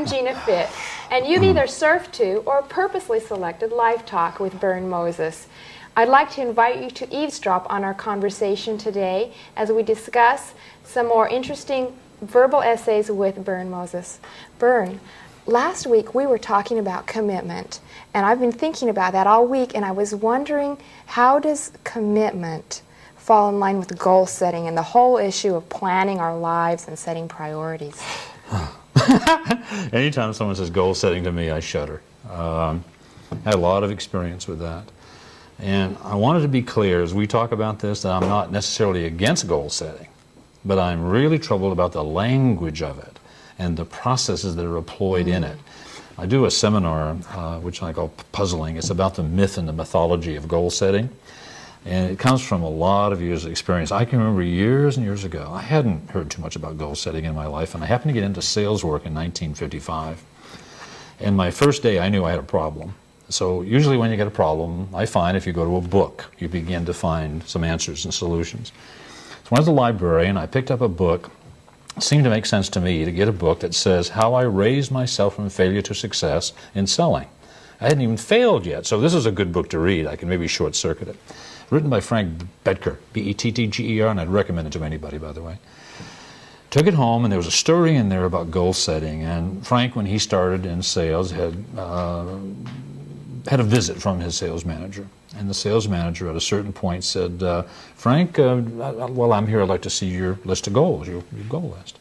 I'm Gina Fitt, and you've either surfed to or purposely selected Life Talk with Bern Moses. I'd like to invite you to eavesdrop on our conversation today as we discuss some more interesting verbal essays with Bern Moses. Bern, last week we were talking about commitment, and I've been thinking about that all week, and I was wondering, how does commitment fall in line with goal setting and the whole issue of planning our lives and setting priorities? Anytime someone says goal setting to me, I shudder. I had a lot of experience with that. And I wanted to be clear as we talk about this that I'm not necessarily against goal setting, but I'm really troubled about the language of it and the processes that are employed in it. I do a seminar, which I call Puzzling. It's about the myth and the mythology of goal setting. And it comes from a lot of years of experience. I can remember years and years ago, I hadn't heard too much about goal setting in my life, and I happened to get into sales work in 1955. And my first day, I knew I had a problem. So usually when you get a problem, I find if you go to a book, you begin to find some answers and solutions. So I went to the library, and I picked up a book. It seemed to make sense to me to get a book that says How I Raised Myself from Failure to Success in Selling. I hadn't even failed yet, so this is a good book to read. I can maybe short-circuit it. Written by Frank Bettger, B-E-T-T-G-E-R, and I'd recommend it to anybody, by the way. Took it home, and there was a story in there about goal setting. And Frank, when he started in sales, had a visit from his sales manager. And the sales manager at a certain point said, Frank, while I'm here, I'd like to see your list of goals, your goal list.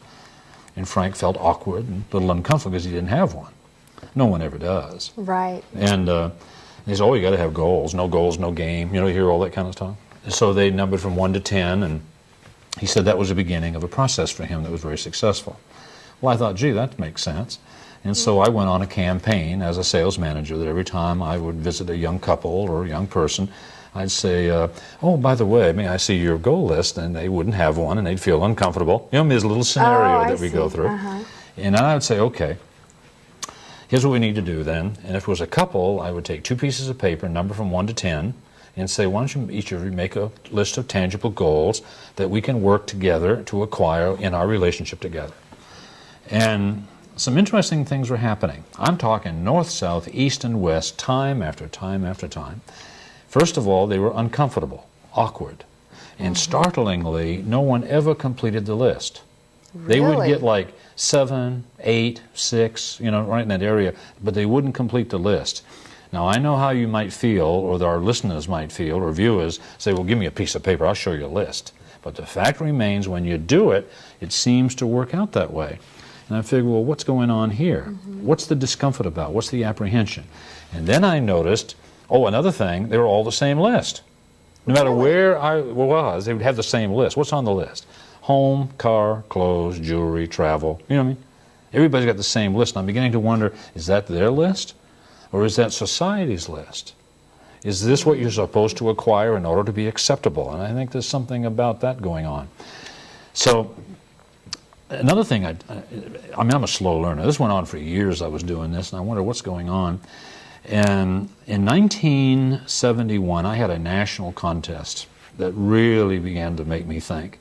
And Frank felt awkward and a little uncomfortable because he didn't have one. No one ever does. Right. And he said, oh, you got to have goals, no game. You hear all that kind of stuff. So they numbered from 1 to 10, and he said that was the beginning of a process for him that was very successful. Well, I thought, gee, that makes sense. And so I went on a campaign as a sales manager that every time I would visit a young couple or a young person, I'd say, oh, by the way, may I see your goal list? And they wouldn't have one, and they'd feel uncomfortable. There's a little scenario that we go through. And then I would say, okay, here's what we need to do then. And if it was a couple, I would take 2 pieces of paper, number from 1 to 10, and say, why don't you each of you make a list of tangible goals that we can work together to acquire in our relationship together. And some interesting things were happening. I'm talking north, south, east, and west, time after time after time. First of all, they were uncomfortable, awkward, and startlingly, no one ever completed the list. Really? They would get like 7, 8, 6, right in that area, but they wouldn't complete the list. Now, I know how you might feel, or our listeners might feel, or viewers say, well, give me a piece of paper, I'll show you a list. But the fact remains, when you do it, it seems to work out that way. And I figured, well, what's going on here? What's the discomfort about? What's the apprehension? And then I noticed, another thing, they were all the same list. No matter where I was, they would have the same list. What's on the list? Home, car, clothes, jewelry, travel. You know what I mean? Everybody's got the same list. And I'm beginning to wonder, is that their list? Or is that society's list? Is this what you're supposed to acquire in order to be acceptable? And I think there's something about that going on. So another thing, I'm a slow learner. This went on for years. I was doing this, and I wonder what's going on. And in 1971, I had a national contest that really began to make me think.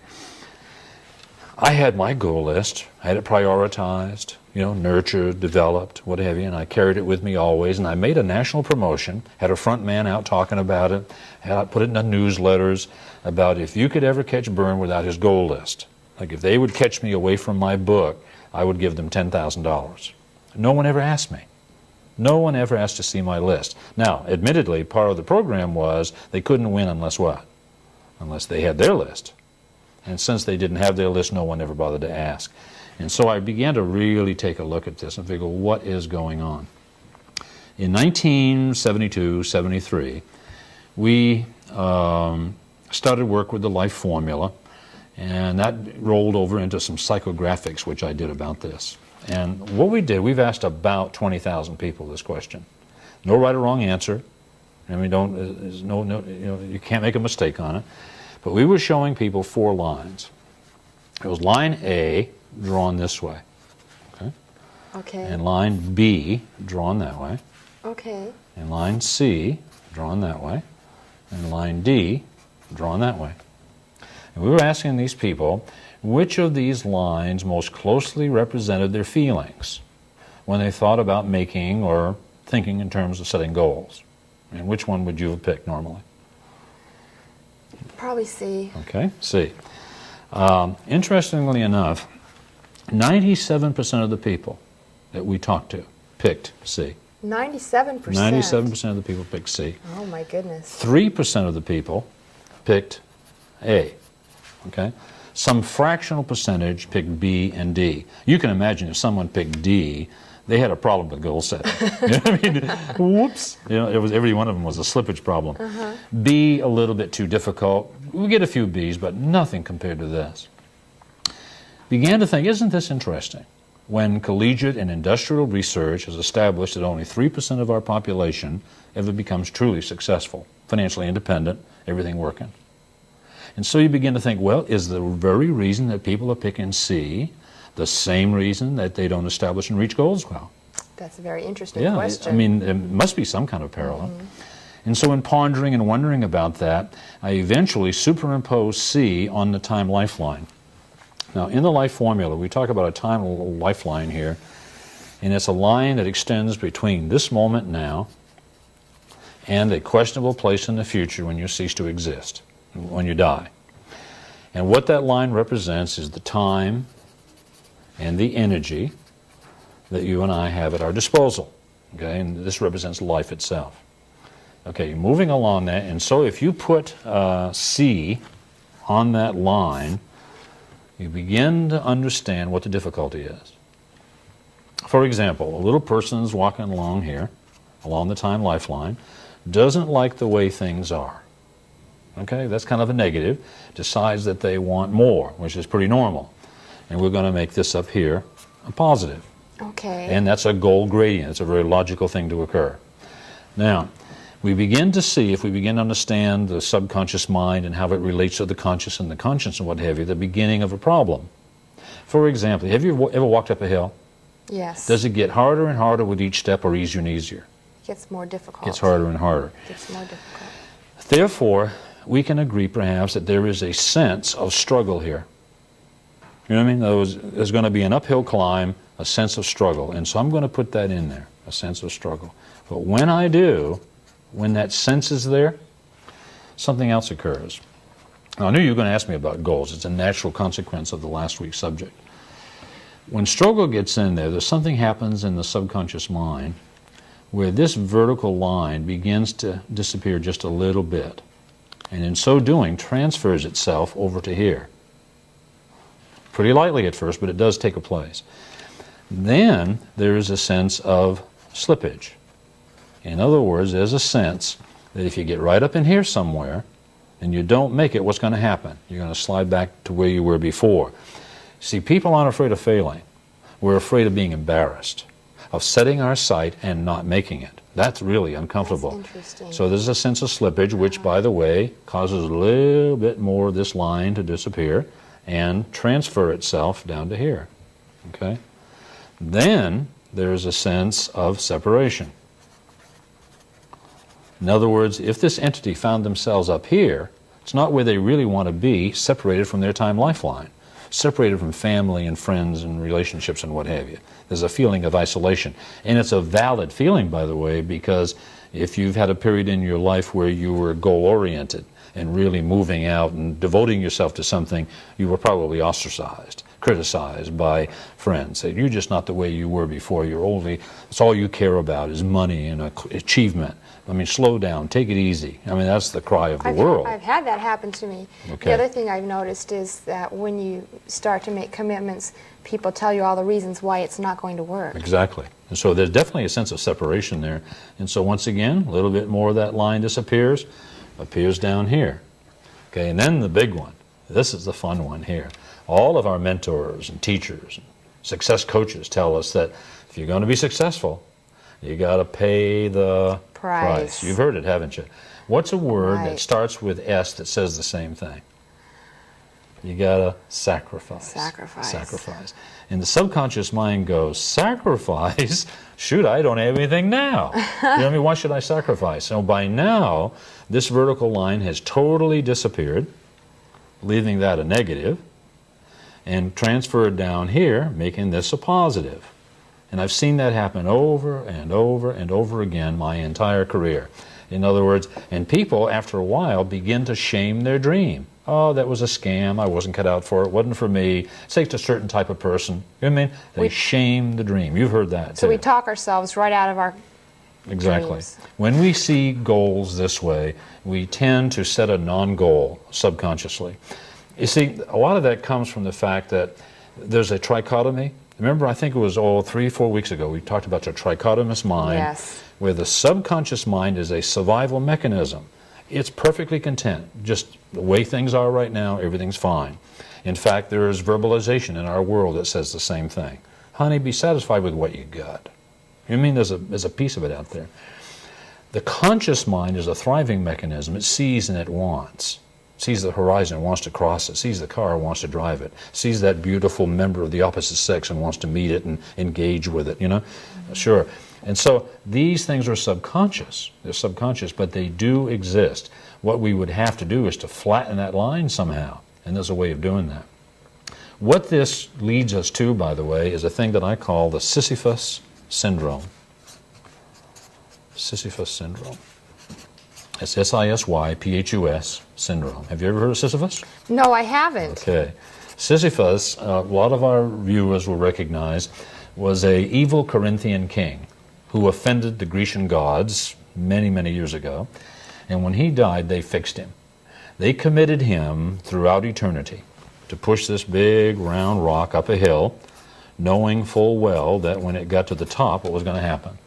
I had my goal list. I had it prioritized, nurtured, developed, what have you, and I carried it with me always. And I made a national promotion, had a front man out talking about it, put it in the newsletters about if you could ever catch Bern without his goal list. Like if they would catch me away from my book, I would give them $10,000. No one ever asked me. No one ever asked to see my list. Now, admittedly, part of the program was they couldn't win unless what? Unless they had their list. And since they didn't have their list, no one ever bothered to ask. And so I began to really take a look at this and figure, what is going on? In 1972, 73, we started work with the Life Formula, and that rolled over into some psychographics, which I did about this. And what we did, we've asked about 20,000 people this question. No right or wrong answer. And you can't make a mistake on it. But we were showing people 4 lines. It was line A, drawn this way. Okay. And line B, drawn that way. Okay. And line C, drawn that way. And line D, drawn that way. And we were asking these people, which of these lines most closely represented their feelings? when they thought about making or thinking in terms of setting goals? And which one would you have picked normally? Probably C. Okay, C. Interestingly enough, 97% of the people that we talked to picked C. 97%? 97% of the people picked C. Oh my goodness. 3% of the people picked A. Okay? Some fractional percentage picked B and D. You can imagine if someone picked D, they had a problem with goal setting. You know what I mean? Whoops. You know, it was, every one of them was a slippage problem. B, a little bit too difficult. We get a few Bs, but nothing compared to this. Began to think, isn't this interesting? When collegiate and industrial research has established that only 3% of our population ever becomes truly successful, financially independent, everything working. And so you begin to think, well, is the very reason that people are picking C the same reason that they don't establish and reach goals well? That's a very interesting question. I mean, there must be some kind of parallel. And so in pondering and wondering about that, I eventually superimposed C on the time lifeline. Now, in the life formula, we talk about a time lifeline here, and it's a line that extends between this moment now and a questionable place in the future when you cease to exist, when you die. And what that line represents is the time and the energy that you and I have at our disposal. Okay, and this represents life itself. Okay, moving along that, and so if you put C on that line, you begin to understand what the difficulty is. For example, a little person is walking along here, along the time lifeline, doesn't like the way things are. Okay, that's kind of a negative, decides that they want more, which is pretty normal. And we're going to make this up here a positive. Okay. And that's a goal gradient. It's a very logical thing to occur. Now, we begin to see, if we begin to understand the subconscious mind and how it relates to the conscious and the conscience and what have you, the beginning of a problem. For example, have you ever walked up a hill? Yes. Does it get harder and harder with each step, or easier and easier? It gets more difficult. It gets harder and harder. It gets more difficult. Therefore, we can agree perhaps that there is a sense of struggle here. You know what I mean? In other words, there's going to be an uphill climb, a sense of struggle. And so I'm going to put that in there, a sense of struggle. But when I do, when that sense is there, something else occurs. Now, I knew you were going to ask me about goals. It's a natural consequence of the last week's subject. When struggle gets in there, there's something happens in the subconscious mind where this vertical line begins to disappear just a little bit. And in so doing, transfers itself over to here. Pretty lightly at first, but it does take a place. Then there is a sense of slippage. In other words, there's a sense that if you get right up in here somewhere and you don't make it, what's going to happen? You're going to slide back to where you were before. See, people aren't afraid of failing. We're afraid of being embarrassed, of setting our sight and not making it. That's really uncomfortable. That's interesting. So there's a sense of slippage, which, by the way, causes a little bit more of this line to disappear and transfer itself down to here. Okay? Then there's a sense of separation. In other words, if this entity found themselves up here, it's not where they really want to be, separated from their time lifeline, separated from family and friends and relationships and what have you. There's a feeling of isolation. And it's a valid feeling, by the way, because if you've had a period in your life where you were goal-oriented and really moving out and devoting yourself to something, you were probably ostracized, criticized by friends. Said, you're just not the way you were before. It's all you care about is money and achievement. I mean, slow down, take it easy. I mean, that's the cry of the world. I've had that happen to me. Okay. The other thing I've noticed is that when you start to make commitments, people tell you all the reasons why it's not going to work. Exactly. And so there's definitely a sense of separation there. And so once again, a little bit more of that line disappears, appears down here. Okay, and then the big one. This is the fun one here. All of our mentors and teachers and success coaches tell us that if you're going to be successful, you got to pay the price. You've heard it, haven't you? What's a word that starts with S that says the same thing? You got to sacrifice. Sacrifice. And the subconscious mind goes, sacrifice? Shoot, I don't have anything now. You know what I mean? Why should I sacrifice? So by now, this vertical line has totally disappeared, leaving that a negative, and transferred down here, making this a positive. And I've seen that happen over and over and over again my entire career. In other words, and people, after a while, begin to shame their dream. Oh, that was a scam. I wasn't cut out for it. It wasn't for me. It takes a certain type of person. You know what I mean? They shame the dream. You've heard that, So too. we talk ourselves right out of our Exactly. dreams. When we see goals this way, we tend to set a non-goal subconsciously. You see, a lot of that comes from the fact that there's a trichotomy. Remember, I think it was 3-4 weeks ago, we talked about the trichotomous mind, Yes. where the subconscious mind is a survival mechanism. It's perfectly content. Just the way things are right now, everything's fine. In fact, there is verbalization in our world that says the same thing. Honey, be satisfied with what you got. You mean there's a piece of it out there. The conscious mind is a thriving mechanism. It sees and it wants. It sees the horizon and wants to cross it. Sees the car and wants to drive it. Sees that beautiful member of the opposite sex and wants to meet it and engage with it, you know? Sure. And so these things are subconscious. They're subconscious, but they do exist. What we would have to do is to flatten that line somehow, and there's a way of doing that. What this leads us to, by the way, is a thing that I call the Sisyphus syndrome. Sisyphus syndrome. It's Sisyphus syndrome. Have you ever heard of Sisyphus? No, I haven't. Okay. Sisyphus, a lot of our viewers will recognize, was an evil Corinthian king who offended the Grecian gods many, many years ago. And when he died, they fixed him. They committed him throughout eternity to push this big round rock up a hill, knowing full well that when it got to the top, what was going to happen?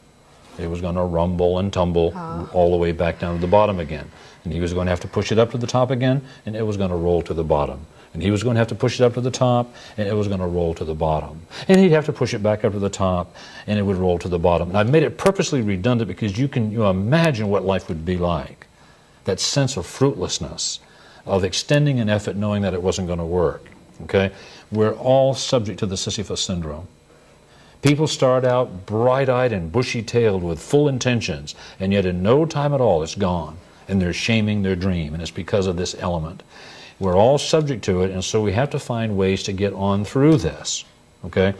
It was going to rumble and tumble all the way back down to the bottom again. And he was going to have to push it up to the top again, and it was going to roll to the bottom. And he was going to have to push it up to the top, and it was going to roll to the bottom. And he'd have to push it back up to the top, and it would roll to the bottom. And I've made it purposely redundant because you imagine what life would be like. That sense of fruitlessness, of extending an effort knowing that it wasn't going to work. Okay? We're all subject to the Sisyphus syndrome. People start out bright-eyed and bushy-tailed with full intentions, and yet in no time at all it's gone, and they're shaming their dream, and it's because of this element. We're all subject to it, and so we have to find ways to get on through this. Okay?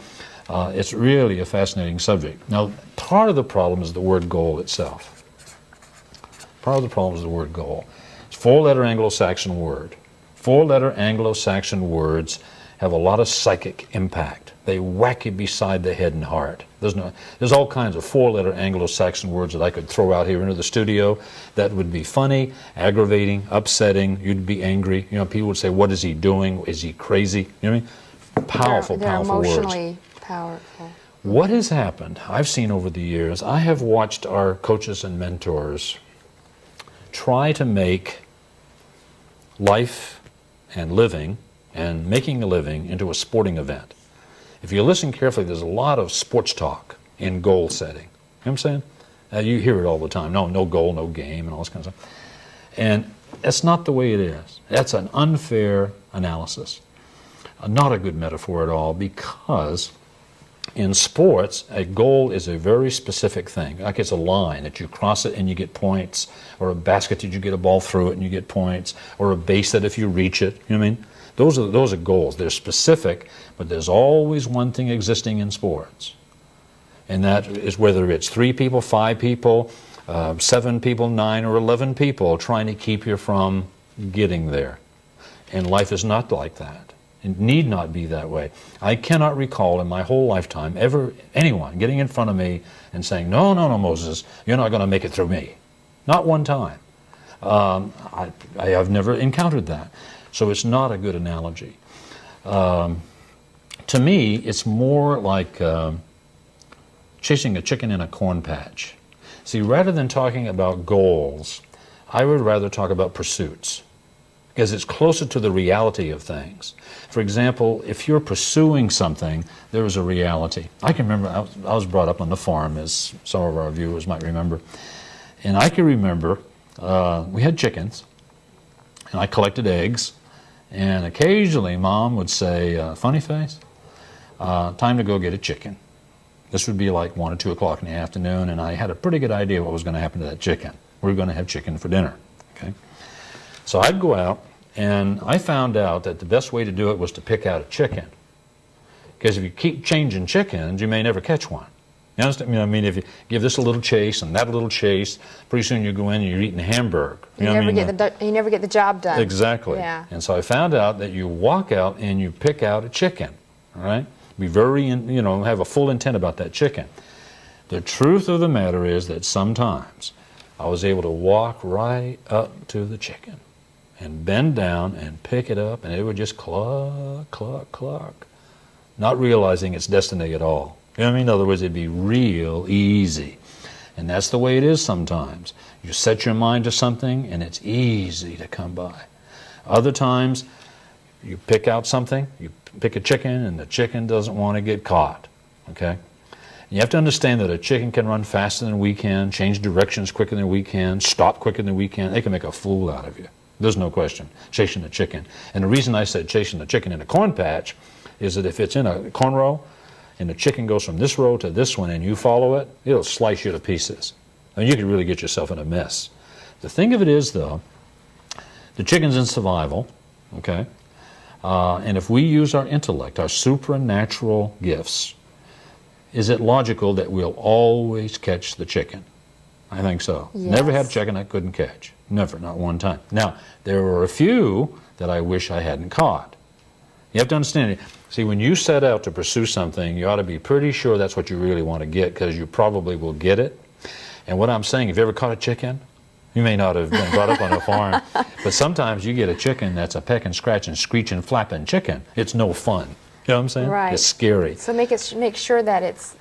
It's really a fascinating subject. Now, part of the problem is the word goal itself. Part of the problem is the word goal. It's a four-letter Anglo-Saxon word. Four-letter Anglo-Saxon words have a lot of psychic impact. They whack you beside the head and heart. There's all kinds of four-letter Anglo-Saxon words that I could throw out here into the studio that would be funny, aggravating, upsetting. You'd be angry. You know, people would say, "What is he doing? Is he crazy?" You know what I mean? Powerful, They're powerful words. emotionally powerful. What has happened, I've seen over the years, I have watched our coaches and mentors try to make life and living and making a living into a sporting event. If you listen carefully, there's a lot of sports talk in goal setting. You know what I'm saying? You hear it all the time. No goal, no game, and all this kind of stuff. And that's not the way it is. That's an unfair analysis. Not a good metaphor at all, because in sports, a goal is a very specific thing. Like it's a line that you cross it and you get points, or a basket that you get a ball through it and you get points, or a base that if you reach it, you know what I mean? Those are goals. They're specific, but there's always one thing existing in sports. And that is whether it's 3 people, 5 people, 7 people, 9 or 11 people trying to keep you from getting there. And life is not like that. It need not be that way. I cannot recall in my whole lifetime ever anyone getting in front of me and saying, no, Moses, you're not going to make it through me. Not one time. I have never encountered that. So it's not a good analogy. To me, it's more like chasing a chicken in a corn patch. See, rather than talking about goals, I would rather talk about pursuits, because it's closer to the reality of things. For example, if you're pursuing something, there is a reality. I can remember, I was brought up on the farm, as some of our viewers might remember, and I can remember we had chickens, and I collected eggs, and occasionally Mom would say, funny face, time to go get a chicken. This would be like 1 or 2 o'clock in the afternoon, and I had a pretty good idea what was going to happen to that chicken. We were going to have chicken for dinner. Okay? So I'd go out, and I found out that the best way to do it was to pick out a chicken. Because if you keep changing chickens, you may never catch one. You understand? You know, I mean, if you give this a little chase and that a little chase, pretty soon you go in and you're eating Hamburg. You never get the job done. Exactly. Yeah. And so I found out that you walk out and you pick out a chicken, all right? Be very, have a full intent about that chicken. The truth of the matter is that sometimes I was able to walk right up to the chicken and bend down and pick it up, and it would just cluck, cluck, cluck, not realizing its destiny at all. You know what I mean? In other words, it'd be real easy. And that's the way it is sometimes. You set your mind to something, and it's easy to come by. Other times, you pick out something, you pick a chicken, and the chicken doesn't want to get caught, okay? You have to understand that a chicken can run faster than we can, change directions quicker than we can, stop quicker than we can. They can make a fool out of you. There's no question, chasing a chicken. And the reason I said chasing a chicken in a corn patch is that if it's in a corn row, and the chicken goes from this row to this one and you follow it, it'll slice you to pieces. And you could really get yourself in a mess. The thing of it is, though, the chicken's in survival, okay? And if we use our intellect, our supernatural gifts, is it logical that we'll always catch the chicken? I think so. Yes. Never had a chicken I couldn't catch. Never, not one time. Now, there were a few that I wish I hadn't caught. You have to understand it. See, when you set out to pursue something, you ought to be pretty sure that's what you really want to get, because you probably will get it. And what I'm saying, have you ever caught a chicken? You may not have been brought up on a farm, but sometimes you get a chicken that's a peck and scratch and screech and flapping chicken. It's no fun. You know what I'm saying? Right. It's scary. So make sure that it's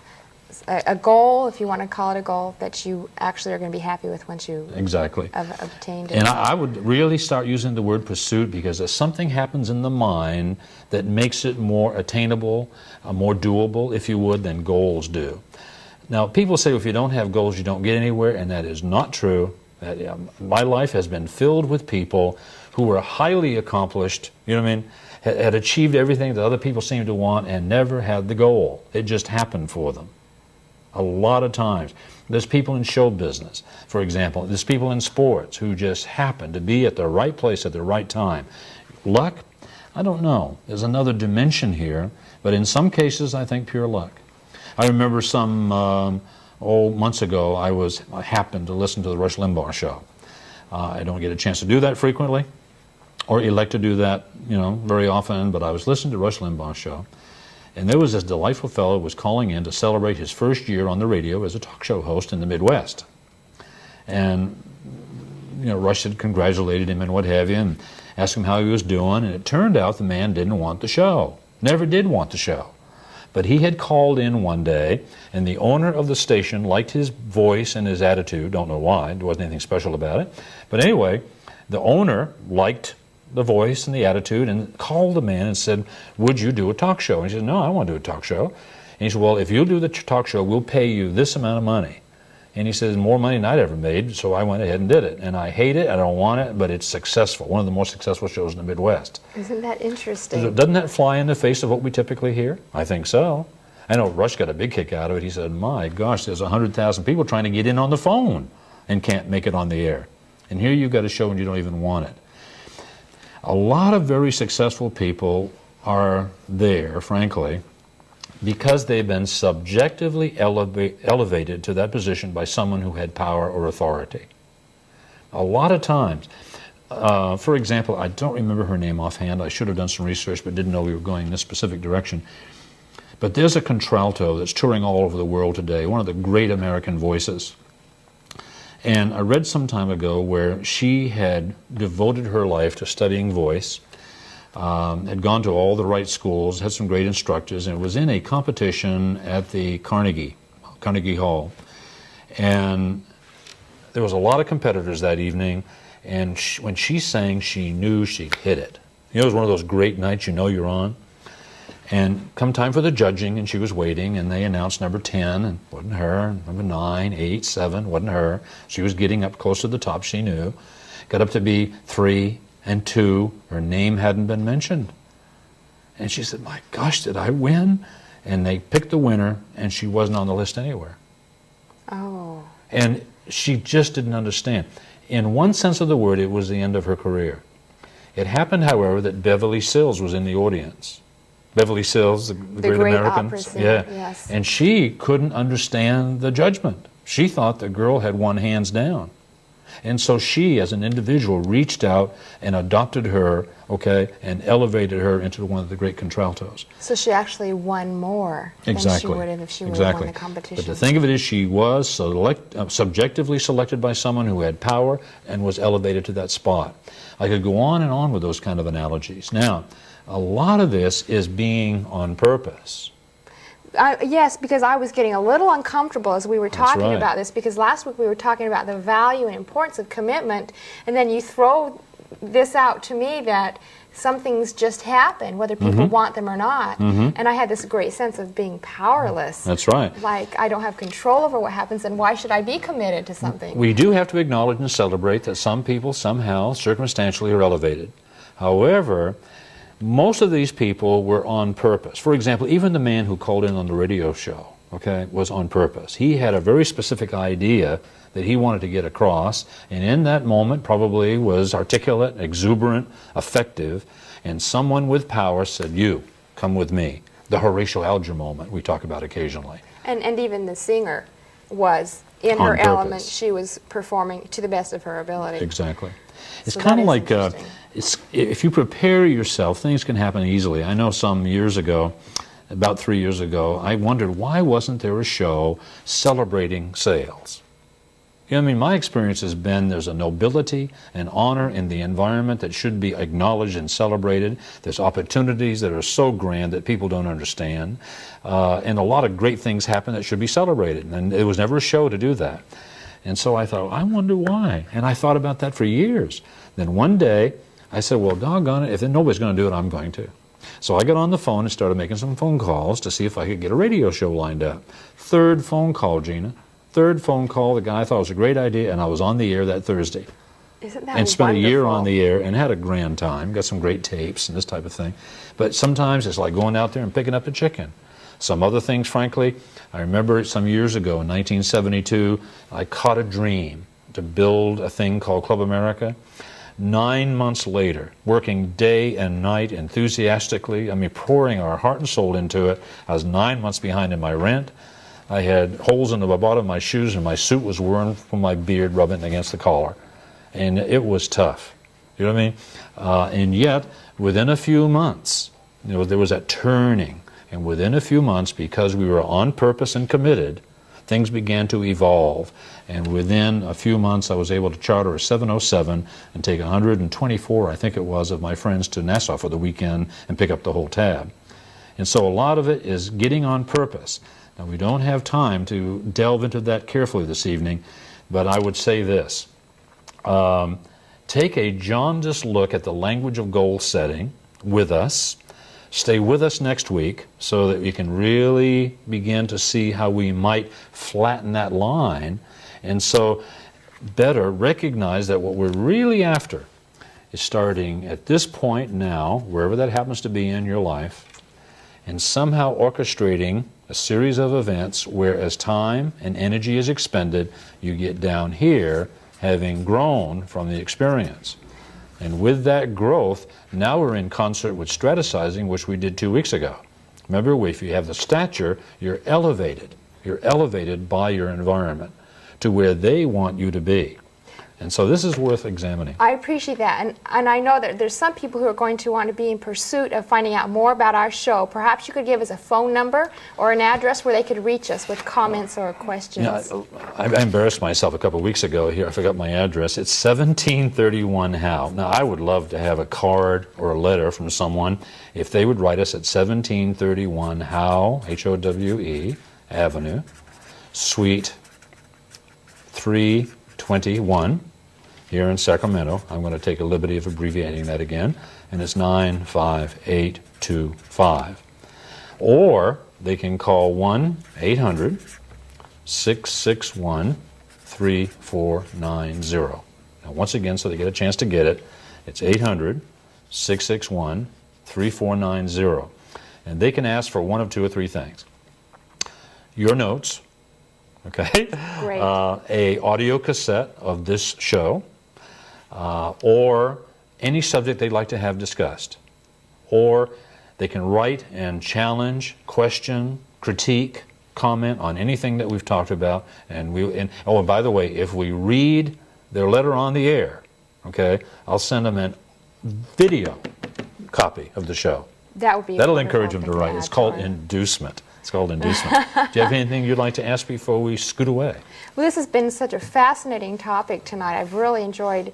a goal, if you want to call it a goal, that you actually are going to be happy with once you Exactly. have obtained it. And I would really start using the word pursuit, because if something happens in the mind that makes it more attainable, more doable, if you would, than goals do. Now, people say if you don't have goals, you don't get anywhere, and that is not true. My life has been filled with people who were highly accomplished, you know what I mean, had achieved everything that other people seemed to want and never had the goal. It just happened for them. A lot of times. There's people in show business, for example. There's people in sports who just happen to be at the right place at the right time. Luck? I don't know. There's another dimension here, but in some cases I think pure luck. I remember some months ago I happened to listen to the Rush Limbaugh show. I don't get a chance to do that frequently, or elect to do that, very often, but I was listening to Rush Limbaugh's show. And there was this delightful fellow who was calling in to celebrate his first year on the radio as a talk show host in the Midwest. And, Rush had congratulated him and what have you, and asked him how he was doing. And it turned out the man didn't want the show. Never did want the show. But he had called in one day, and the owner of the station liked his voice and his attitude. Don't know why. There wasn't anything special about it. But anyway, the owner liked the voice and the attitude, and called the man and said, would you do a talk show? And he said, no, I don't want to do a talk show. And he said, well, if you'll do the talk show, we'll pay you this amount of money. And he says, more money than I'd ever made, so I went ahead and did it. And I hate it, I don't want it, but it's successful. One of the more successful shows in the Midwest. Isn't that interesting? Doesn't that fly in the face of what we typically hear? I think so. I know Rush got a big kick out of it. He said, my gosh, there's 100,000 people trying to get in on the phone and can't make it on the air. And here you've got a show and you don't even want it. A lot of very successful people are there, frankly, because they've been subjectively elevated to that position by someone who had power or authority. A lot of times, for example, I don't remember her name offhand. I should have done some research, but didn't know we were going in this specific direction. But there's a contralto that's touring all over the world today, one of the great American voices. And I read some time ago where she had devoted her life to studying voice, had gone to all the right schools, had some great instructors, and was in a competition at the Carnegie Hall. And there was a lot of competitors that evening, and when she sang, she knew she'd hit it. It was one of those great nights you're on. And come time for the judging, and she was waiting, and they announced number 10, and wasn't her, number 9, 8, 7, wasn't her. She was getting up close to the top, she knew. Got up to be 3 and 2, her name hadn't been mentioned. And she said, my gosh, did I win? And they picked the winner, and she wasn't on the list anywhere. Oh. And she just didn't understand. In one sense of the word, it was the end of her career. It happened, however, that Beverly Sills was in the audience. Beverly Sills, the Great great American. opera singer, yes. And she couldn't understand the judgment. She thought the girl had won hands down. And so she, as an individual, reached out and adopted her, okay, and elevated her into one of the great contraltos. So she actually won more than she would have if she would have won the competition. But the thing of it is, she was subjectively selected by someone who had power and was elevated to that spot. I could go on and on with those kind of analogies. Now, a lot of this is being on purpose. Yes, because I was getting a little uncomfortable as we were talking right. about this, because last week we were talking about the value and importance of commitment, and then you throw this out to me that some things just happen, whether people want them or not. And I had this great sense of being powerless. That's right. Like, I don't have control over what happens, and why should I be committed to something? We do have to acknowledge and celebrate that some people somehow, circumstantially, are elevated. However, most of these people were on purpose. For example, even the man who called in on the radio show, okay, was on purpose. He had a very specific idea that he wanted to get across, and in that moment probably was articulate, exuberant, effective, and someone with power said, "You, come with me." The Horatio Alger moment we talk about occasionally. And even the singer was in On her purpose. element. She was performing to the best of her ability. Exactly. It's So kind that of is like interesting. if you prepare yourself, things can happen easily. I know some years ago, about 3 years ago, I wondered why wasn't there a show celebrating sales? You know, I mean, my experience has been there's a nobility and honor in the environment that should be acknowledged and celebrated. There's opportunities that are so grand that people don't understand. And a lot of great things happen that should be celebrated. And it was never a show to do that. And so I thought, I wonder why. And I thought about that for years. Then one day, I said, well, doggone it, if nobody's going to do it, I'm going to. So I got on the phone and started making some phone calls to see if I could get a radio show lined up. Third phone call, Gina. Third phone call, the guy thought it was a great idea, and I was on the air that Thursday. Isn't that And spent a year wonderful? on the air and had a grand time, got some great tapes and this type of thing. But sometimes it's like going out there and picking up a chicken. Some other things, frankly, I remember some years ago in 1972, I caught a dream to build a thing called Club America. 9 months later, working day and night enthusiastically, I mean pouring our heart and soul into it, I was 9 months behind in my rent. I had holes in the bottom of my shoes and my suit was worn from my beard rubbing against the collar. And it was tough. You know what I mean? And yet, within a few months, you know, there was that turning. And within a few months, because we were on purpose and committed, things began to evolve. And within a few months, I was able to charter a 707 and take 124, I think it was, of my friends to Nassau for the weekend and pick up the whole tab. And so a lot of it is getting on purpose. Now, we don't have time to delve into that carefully this evening, but I would say this. Take a jaundiced look at the language of goal setting with us. Stay with us next week so that we can really begin to see how we might flatten that line. And so better recognize that what we're really after is starting at this point now, wherever that happens to be in your life, and somehow orchestrating a series of events where as time and energy is expended, you get down here having grown from the experience. And with that growth, now we're in concert with strategizing, which we did 2 weeks ago. Remember, if you have the stature, you're elevated. You're elevated by your environment to where they want you to be. And so this is worth examining. I appreciate that, and I know that there's some people who are going to want to be in pursuit of finding out more about our show. Perhaps you could give us a phone number or an address where they could reach us with comments or questions. Yeah, I embarrassed myself a couple of weeks ago here. I forgot my address. It's 1731 Howe. Now, I would love to have a card or a letter from someone if they would write us at 1731 Howe, Howe Avenue, Suite 321. Here in Sacramento. I'm going to take a liberty of abbreviating that again, and it's 95825. Or they can call 1-800-661-3490. Now, once again, so they get a chance to get it, it's 800-661-3490. And they can ask for one of two or three things. Your notes, okay? Great. A audio cassette of this show, or any subject they'd like to have discussed. Or They can write and challenge, question, critique, comment on anything that we've talked about. And by the way, if we read their letter on the air, okay, I'll send them a video copy of the show. That would be That'll wonderful encourage them to thing write. add, It's called Troy. inducement. It's called inducement. Do you have anything you'd like to ask before we scoot away? Well, this has been such a fascinating topic tonight. I've really enjoyed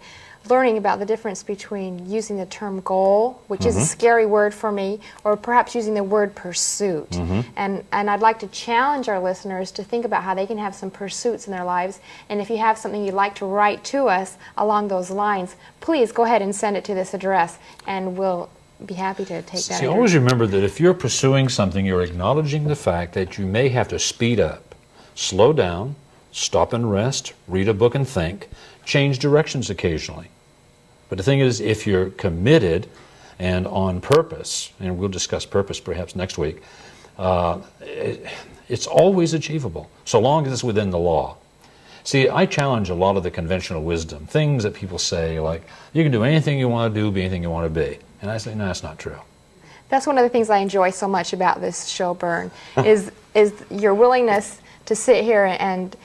learning about the difference between using the term goal, which is a scary word for me, or perhaps using the word pursuit. And I'd like to challenge our listeners to think about how they can have some pursuits in their lives. And if you have something you'd like to write to us along those lines, please go ahead and send it to this address, and we'll be happy to take that. See, always remember that if you're pursuing something, you're acknowledging the fact that you may have to speed up, slow down, stop and rest, read a book and think, change directions occasionally. But the thing is, if you're committed and on purpose, and we'll discuss purpose perhaps next week, it's always achievable, so long as it's within the law. See, I challenge a lot of the conventional wisdom, things that people say like, you can do anything you want to do, be anything you want to be. And I say, no, that's not true. That's one of the things I enjoy so much about this show, Bern, is your willingness to sit here and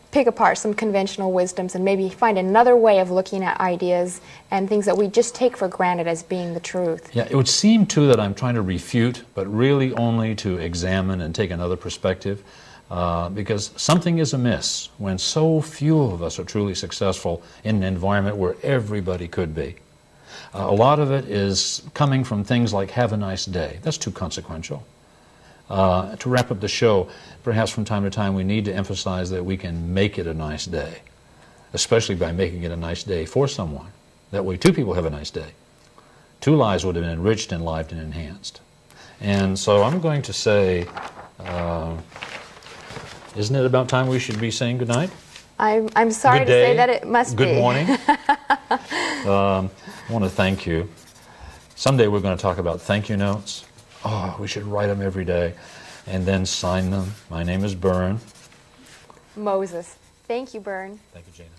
pick apart some conventional wisdoms and maybe find another way of looking at ideas and things that we just take for granted as being the truth. Yeah, it would seem too that I'm trying to refute, but really only to examine and take another perspective, because something is amiss when so few of us are truly successful in an environment where everybody could be. A lot of it is coming from things like have a nice day. That's too consequential. To wrap up the show, perhaps from time to time we need to emphasize that we can make it a nice day, especially by making it a nice day for someone. That way two people have a nice day. Two lives would have been enriched, enlivened, and enhanced. And so I'm going to say, isn't it about time we should be saying goodnight? I'm sorry to say that it must be. Good morning. I want to thank you. Someday we're going to talk about thank you notes. Oh, we should write them every day and then sign them. My name is Bern. Moses. Thank you, Bern. Thank you, Gina.